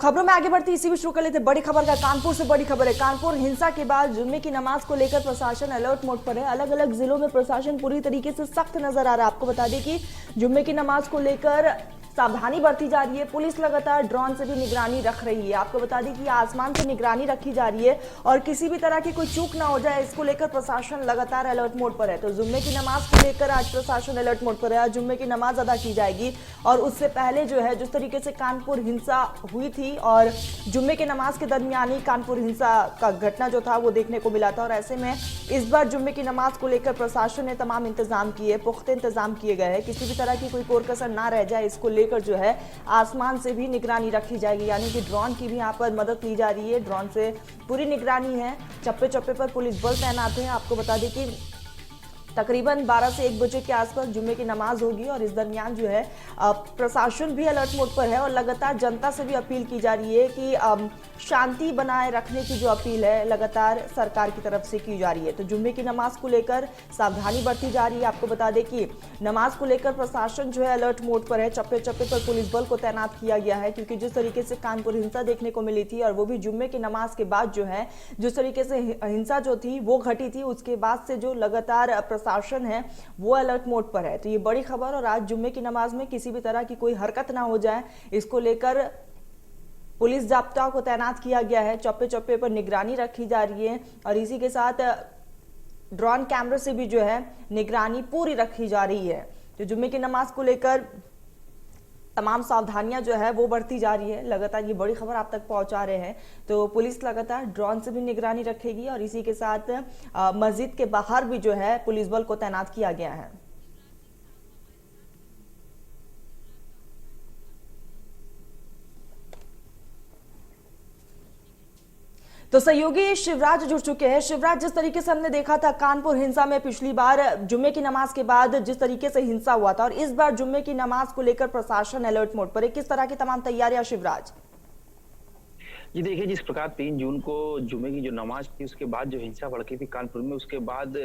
खबरों में आगे बढ़ती इसी भी शुरू कर लेते बड़ी खबर का। कानपुर से बड़ी खबर है। कानपुर हिंसा के बाद जुम्मे की नमाज को लेकर प्रशासन अलर्ट मोड पर है। अलग अलग जिलों में प्रशासन पूरी तरीके से सख्त नजर आ रहा है। आपको बता दें कि जुम्मे की नमाज को लेकर सावधानी बरती जा रही है। पुलिस लगातार ड्रोन से भी निगरानी रख रही है। आपको बता दें कि आसमान से निगरानी रखी जा रही है और किसी भी तरह की कोई चूक ना हो जाए, इसको लेकर प्रशासन लगातार अलर्ट मोड पर है। तो जुम्मे की नमाज को लेकर आज प्रशासन अलर्ट मोड पर है। आज जुम्मे की नमाज अदा की जाएगी और उससे पहले जो है जिस तरीके से कानपुर हिंसा हुई थी और जुम्मे की नमाज के दरमियान ही कानपुर हिंसा का घटना जो था वो देखने को मिला था। और ऐसे में इस बार जुम्मे की नमाज को लेकर प्रशासन ने तमाम इंतजाम किए, पुख्ते इंतजाम किए गए हैं। किसी भी तरह की कोई कोर कसर ना रह जाए, इसको लेकर जो है आसमान से भी निगरानी रखी जाएगी, यानी कि ड्रोन की भी यहाँ पर मदद ली जा रही है। ड्रोन से पूरी निगरानी है। चप्पे चप्पे पर पुलिस बल तैनात है। आपको बता दें कि तकरीबन 12 से 1 बजे के आसपास जुम्मे की नमाज होगी और इस दरमियान जो है प्रशासन भी अलर्ट मोड पर है और लगातार जनता से भी अपील की जा रही है कि शांति बनाए रखने की जो अपील है लगातार सरकार की तरफ से की जा रही है। तो जुम्मे की नमाज को लेकर सावधानी बरती जा रही है। आपको बता दें कि नमाज को लेकर प्रशासन जो है अलर्ट मोड पर है। चप्पे चप्पे पर पुलिस बल को तैनात किया गया है, क्योंकि जिस तरीके से कानपुर हिंसा देखने को मिली थी और वो भी जुम्मे की नमाज के बाद जो है जिस तरीके से हिंसा जो थी वो घटी थी, उसके बाद से जो लगातार प्रशासन है वो अलर्ट मोड पर है। तो ये बड़ी खबर। और आज जुम्मे की नमाज में किसी भी तरह की कोई हरकत ना हो जाए, इसको लेकर पुलिस जाब्ता को तैनात किया गया है। चप्पे चप्पे पर निगरानी रखी जा रही है और इसी के साथ ड्रोन कैमरे से भी जो है निगरानी पूरी रखी जा रही है। तो जुम्मे की नमाज को लेकर तमाम सावधानियां जो है वो बढ़ती जा रही है। लगातार ये बड़ी खबर आप तक पहुंचा रहे हैं। तो पुलिस लगातार ड्रोन से भी निगरानी रखेगी और इसी के साथ मस्जिद के बाहर भी जो है पुलिस बल को तैनात किया गया है। तो सहयोगी शिवराज जुड़ चुके हैं। शिवराज, जिस तरीके से हमने देखा था कानपुर हिंसा में पिछली बार जुम्मे की नमाज के बाद जिस तरीके से हिंसा हुआ था और इस बार जुम्मे की नमाज को लेकर प्रशासन अलर्ट मोड पर है, किस तरह की तमाम तैयारियां शिवराज? जी देखिए, जिस प्रकार 3 जून को जुमे की जो नमाज थी उसके बाद जो हिंसा भड़की थी कानपुर में, उसके बाद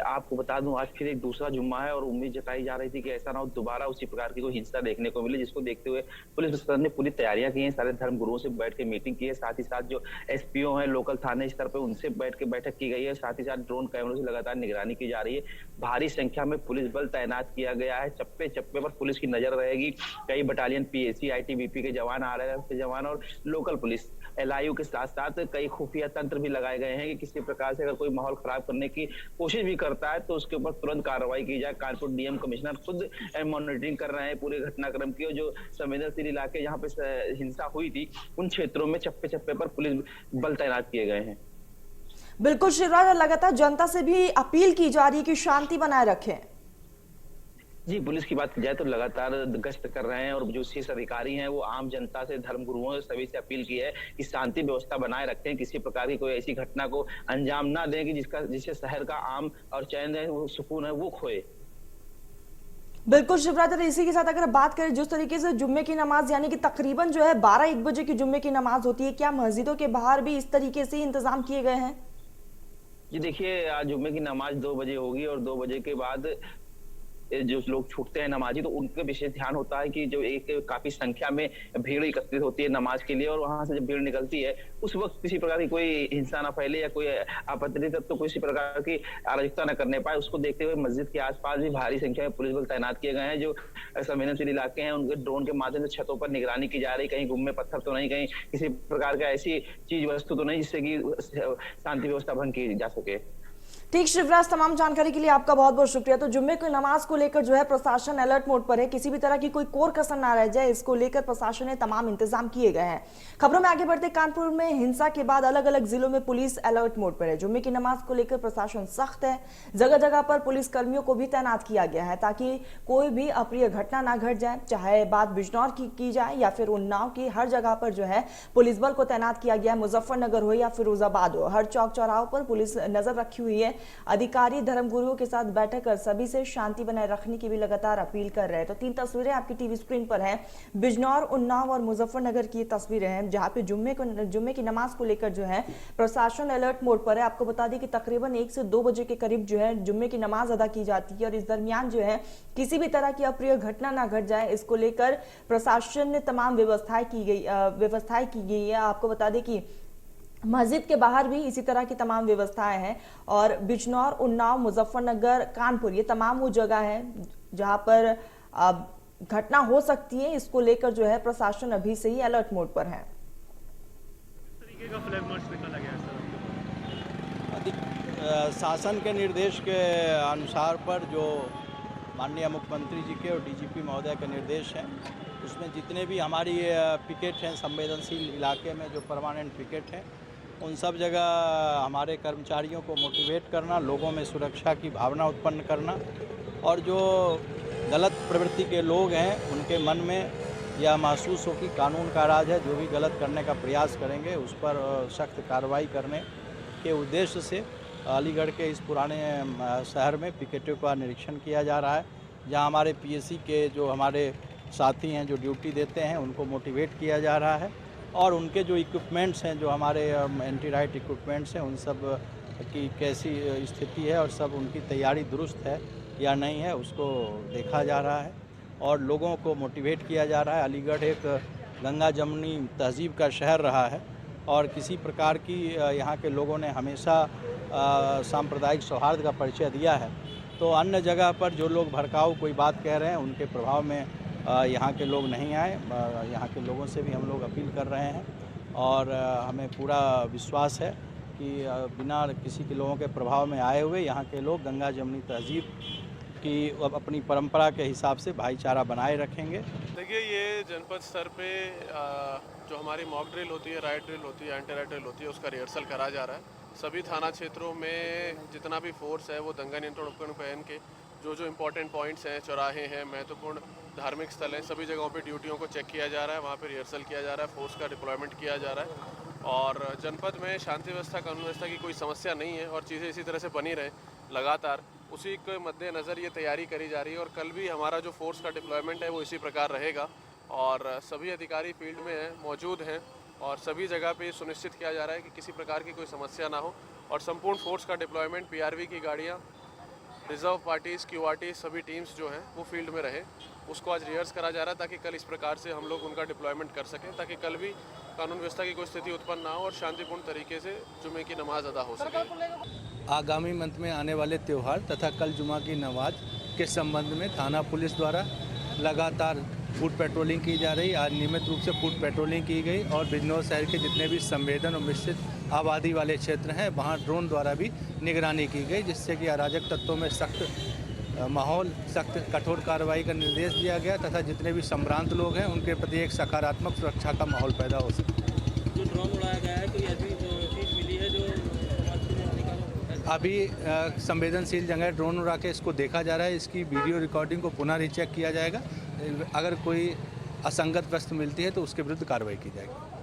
आपको बता दूं आज फिर एक दूसरा जुम्मा है और उम्मीद जताई जा रही थी कि ऐसा ना हो दोबारा उसी प्रकार की कोई हिंसा देखने को मिले, जिसको देखते हुए पुलिस प्रशासन ने पूरी तैयारियां की हैं। सारे धर्म गुरुओं से बैठ के मीटिंग की है, साथ ही साथ जो एसपीओ हैं लोकल थाने स्तर पर उनसे बैठ के बैठक की गई है। साथ ही साथ ड्रोन कैमरों से लगातार निगरानी की जा रही है। भारी संख्या में पुलिस बल तैनात किया गया है। चप्पे चप्पे पर पुलिस की नजर रहेगी। कई बटालियन पीएसी आईटीबीपी के जवान आ रहे हैं, जवान और लोकल पुलिस एलआईयू के साथ साथ कई खुफिया तंत्र भी लगाए गए हैं कि किसी प्रकार से अगर कोई माहौल खराब करने की कोशिश भी करता है तो उसके ऊपर तुरंत कार्रवाई की जाए। कानपुर डीएम कमिश्नर खुद मॉनिटरिंग कर रहे हैं पूरे घटनाक्रम की और जो संवेदनशील इलाके जहां पे हिंसा हुई थी उन क्षेत्रों में चप्पे चप्पे पर पुलिस बल तैनात किए गए हैं। बिल्कुल शिवराज, लगातार जनता से भी अपील की जा रही है कि शांति बनाए रखें। जी, पुलिस की बात की जाए तो लगातार गश्त कर रहे हैं और जो शीर्ष अधिकारी हैं वो आम जनता से, धर्मगुरुओं सभी से अपील की है कि शांति व्यवस्था बनाए रखें, किसी प्रकार की कोई ऐसी घटना को अंजाम ना दें कि जिससे शहर का आम और चैन है, वो सुकून है, वो खोए। बिल्कुल शिवराज, इसी के साथ अगर बात करें जिस तरीके से जुम्मे की नमाज यानी कि तकरीबन जो है 12-1 बजे की जुम्मे की नमाज होती है, क्या मस्जिदों के बाहर भी इस तरीके से इंतजाम किए गए हैं? जी देखिए, आज जुम्मे की नमाज 2 बजे होगी और 2 बजे के बाद जो लोग छूटते हैं नमाजी तो उनके विशेष ध्यान होता है कि जो एक काफी संख्या में भीड़ एकत्रित होती है नमाज के लिए और वहां से जब भीड़ निकलती है उस वक्त किसी प्रकार की कोई हिंसा ना फैले या कोई आपत्ति तत्व तो किसी प्रकार की अराजकता न करने पाए, उसको देखते हुए मस्जिद के आसपास भी भारी संख्या में पुलिस बल तैनात किए गए हैं। जो संवेदनशील इलाके हैं उनके ड्रोन के माध्यम से छतों पर निगरानी की जा रही, कहीं गुम में पत्थर तो नहीं, कहीं किसी प्रकार का ऐसी चीज वस्तु तो नहीं जिससे कि शांति व्यवस्था भंग की जा सके। ठीक शिवराज, तमाम जानकारी के लिए आपका बहुत बहुत शुक्रिया। तो जुम्मे की नमाज को लेकर जो है प्रशासन अलर्ट मोड पर है। किसी भी तरह की कोई कोर कसर ना रह जाए, इसको लेकर प्रशासन ने तमाम इंतजाम किए गए हैं। खबरों में आगे बढ़ते, कानपुर में हिंसा के बाद अलग अलग जिलों में पुलिस अलर्ट मोड पर है। जुम्मे की नमाज को लेकर प्रशासन सख्त है। जगह जगह पर पुलिस कर्मियों को भी तैनात किया गया है ताकि कोई भी अप्रिय घटना ना घट जाए, चाहे बात बिजनौर की जाए या फिर उन्नाव की। हर जगह पर जो है पुलिस बल को तैनात किया गया है। मुजफ्फरनगर हो या फिरोजाबाद हो, हर चौक चौराहों पर पुलिस नजर रखी हुई है अधिकारी धर्मगुरुओं के साथ बैठक कर सभी से शांति बनाए रखने की भी लगातार अपील कर रहे हैं। तो 3 तस्वीरें आपकी टीवी स्क्रीन पर हैं। बिजनौर, उन्नाव और मुजफ्फरनगर की तस्वीरें हैं, जहां पे जुम्मे की नमाज को लेकर जो है प्रशासन अलर्ट मोड पर है। आपको बता दें कि तकरीबन 1 से 2 बजे के करीब जो है जुम्मे की नमाज अदा की जाती है और इस दरमियान जो है किसी भी तरह की अप्रिय घटना ना घट जाए, इसको लेकर प्रशासन ने तमाम व्यवस्थाएं की गई है। आपको बता दें कि मस्जिद के बाहर भी इसी तरह की तमाम व्यवस्थाएं हैं और बिजनौर, उन्नाव, मुजफ्फरनगर, कानपुर ये तमाम वो जगह है जहां पर घटना हो सकती है। इसको लेकर जो है प्रशासन अभी से ही अलर्ट मोड पर है। तरीके का फ्लैग मार्च निकाला गया है शासन के निर्देश के अनुसार पर जो माननीय मुख्यमंत्री जी के और डीजीपी महोदय के निर्देश हैं, उसमें जितने भी हमारी पिकेट हैं, संवेदनशील इलाके में जो परमानेंट पिकेट हैं, उन सब जगह हमारे कर्मचारियों को मोटिवेट करना, लोगों में सुरक्षा की भावना उत्पन्न करना और जो गलत प्रवृत्ति के लोग हैं उनके मन में यह महसूस हो कि कानून का राज है, जो भी गलत करने का प्रयास करेंगे उस पर सख्त कार्रवाई करने के उद्देश्य से अलीगढ़ के इस पुराने शहर में पिकेटों का निरीक्षण किया जा रहा है, जहां हमारे पीएससी के जो हमारे साथी हैं जो ड्यूटी देते हैं उनको मोटिवेट किया जा रहा है और उनके जो इक्विपमेंट्स हैं, जो हमारे एंटी राइट इक्विपमेंट्स हैं, उन सब की कैसी स्थिति है और सब उनकी तैयारी दुरुस्त है या नहीं है उसको देखा जा रहा है और लोगों को मोटिवेट किया जा रहा है। अलीगढ़ एक गंगा जमुनी तहजीब का शहर रहा है और किसी प्रकार की यहाँ के लोगों ने हमेशा सांप्रदायिक सौहार्द का परिचय दिया है। तो अन्य जगह पर जो लोग भड़काऊ कोई बात कह रहे हैं उनके प्रभाव में यहाँ के लोग नहीं आए। यहाँ के लोगों से भी हम लोग अपील कर रहे हैं और हमें पूरा विश्वास है कि बिना किसी के लोगों के प्रभाव में आए हुए यहाँ के लोग गंगा जमुनी तहजीब की अपनी परंपरा के हिसाब से भाईचारा बनाए रखेंगे। देखिए, ये जनपद स्तर पे जो हमारी मॉक ड्रिल होती है, राइट ड्रिल होती है, एंटी राइट ड्रिल होती है, उसका रिहर्सल करा जा रहा है। सभी थाना क्षेत्रों में जितना भी फोर्स है वो दंगा नियंत्रण उपकरण पहन के जो इम्पोर्टेंट पॉइंट्स हैं, चौराहे हैं, महत्वपूर्ण धार्मिक स्थल हैं, सभी जगहों पे ड्यूटियों को चेक किया जा रहा है, वहाँ पे रिहर्सल किया जा रहा है, फोर्स का डिप्लॉयमेंट किया जा रहा है और जनपद में शांति व्यवस्था, कानून व्यवस्था की कोई समस्या नहीं है और चीज़ें इसी तरह से बनी रहे लगातार, उसी के मद्देनज़र ये तैयारी करी जा रही है और कल भी हमारा जो फोर्स का डिप्लॉयमेंट है वो इसी प्रकार रहेगा और सभी अधिकारी फील्ड में हैं, मौजूद हैं और सभी जगह पे सुनिश्चित किया जा रहा है कि किसी प्रकार की कोई समस्या ना हो और संपूर्ण फोर्स का डिप्लॉयमेंट, पीआरवी की गाड़ियाँ, रिजर्व पार्टीज़, क्यूआरटी सभी टीम्स जो हैं वो फील्ड में रहे, उसको आज रिहर्स करा जा रहा है ताकि कल इस प्रकार से हम लोग उनका डिप्लॉयमेंट कर सकें, ताकि कल भी कानून व्यवस्था की कोई स्थिति उत्पन्न ना हो और शांतिपूर्ण तरीके से जुमे की नमाज अदा हो सके। आगामी मंथ में आने वाले त्यौहार तथा कल जुमा की नमाज के संबंध में थाना पुलिस द्वारा लगातार फूड पेट्रोलिंग की जा रही। आज नियमित रूप से फूड पेट्रोलिंग की गई और बिजनौर शहर के जितने भी संवेदन और मिश्रित आबादी वाले क्षेत्र हैं वहाँ ड्रोन द्वारा भी निगरानी की गई, जिससे कि अराजक तत्वों में सख्त माहौल, सख्त कठोर कार्रवाई का निर्देश दिया गया तथा जितने भी संभ्रांत लोग हैं उनके प्रति एक सकारात्मक सुरक्षा का माहौल पैदा हो सके। जो ड्रोन उड़ाया गया है, कोई ऐसी चीज़ मिली है जो अभी संवेदनशील जगह ड्रोन उड़ा के इसको देखा जा रहा है, इसकी वीडियो रिकॉर्डिंग को पुनः रीचेक किया जाएगा। अगर कोई असंगत वस्तु मिलती है तो उसके विरुद्ध कार्रवाई की जाएगी।